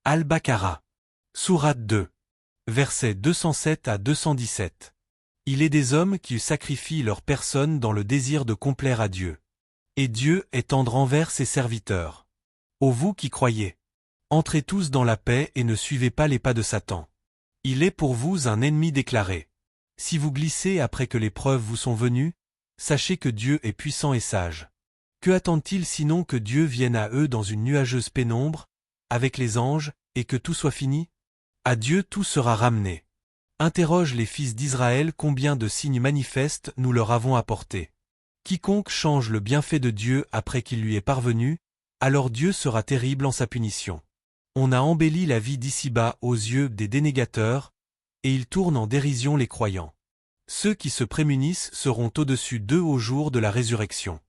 Al-Baqarah. Sourate 2. Versets 207 à 217. Il est des hommes qui sacrifient leur personne dans le désir de complaire à Dieu. Et Dieu est tendre envers ses serviteurs. Ô vous qui croyez, entrez tous dans la paix et ne suivez pas les pas de Satan. Il est pour vous un ennemi déclaré. Si vous glissez après que les preuves vous sont venues, sachez que Dieu est puissant et sage. Que attendent-ils sinon que Dieu vienne à eux dans une nuageuse pénombre, avec les anges, et que tout soit fini? À Dieu tout sera ramené. Interroge les fils d'Israël combien de signes manifestes nous leur avons apportés. Quiconque change le bienfait de Dieu après qu'il lui est parvenu, alors Dieu sera terrible en sa punition. On a embelli la vie d'ici-bas aux yeux des dénégateurs, et ils tournent en dérision les croyants. Ceux qui se prémunissent seront au-dessus d'eux au jour de la résurrection.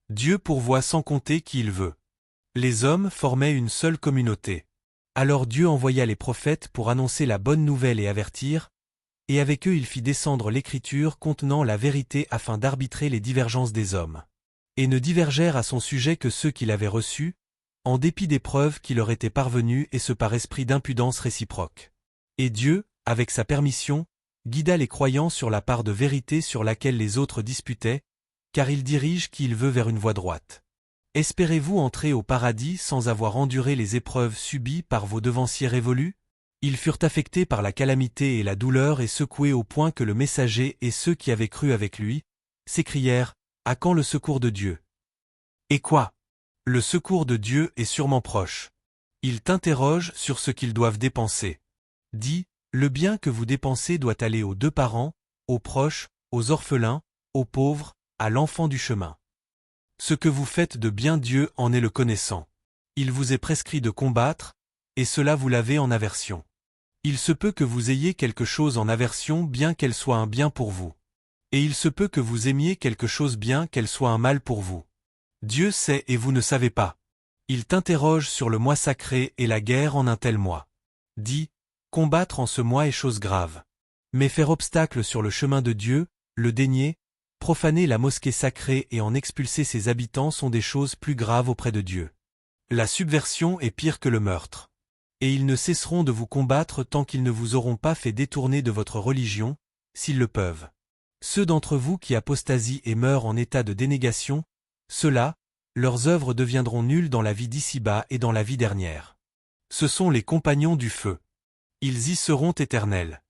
Dieu pourvoit sans compter qui il veut. Les hommes formaient une seule communauté. Alors Dieu envoya les prophètes pour annoncer la bonne nouvelle et avertir, et avec eux il fit descendre l'écriture contenant la vérité afin d'arbitrer les divergences des hommes. Et ne divergèrent à son sujet que ceux qui l'avaient reçu, en dépit des preuves qui leur étaient parvenues et ce par esprit d'impudence réciproque. Et Dieu, avec sa permission, guida les croyants sur la part de vérité sur laquelle les autres disputaient, car il dirige qui il veut vers une voie droite. Espérez-vous entrer au paradis sans avoir enduré les épreuves subies par vos devanciers révolus? Ils furent affectés par la calamité et la douleur et secoués au point que le messager et ceux qui avaient cru avec lui s'écrièrent « À quand le secours de Dieu ?» Et quoi? Le secours de Dieu est sûrement proche. Ils t'interrogent sur ce qu'ils doivent dépenser. Dis, le bien que vous dépensez doit aller aux deux parents, aux proches, aux orphelins, aux pauvres, à l'enfant du chemin. Ce que vous faites de bien Dieu en est le connaissant. Il vous est prescrit de combattre, et cela vous l'avez en aversion. Il se peut que vous ayez quelque chose en aversion bien qu'elle soit un bien pour vous. Et il se peut que vous aimiez quelque chose bien qu'elle soit un mal pour vous. Dieu sait et vous ne savez pas. Il t'interroge sur le mois sacré et la guerre en un tel mois. Dis, combattre en ce mois est chose grave. Mais faire obstacle sur le chemin de Dieu, le dénier, profaner la mosquée sacrée et en expulser ses habitants sont des choses plus graves auprès de Dieu. La subversion est pire que le meurtre. Et ils ne cesseront de vous combattre tant qu'ils ne vous auront pas fait détourner de votre religion, s'ils le peuvent. Ceux d'entre vous qui apostasient et meurent en état de dénégation, ceux-là, leurs œuvres deviendront nulles dans la vie d'ici-bas et dans la vie dernière. Ce sont les compagnons du feu. Ils y seront éternels.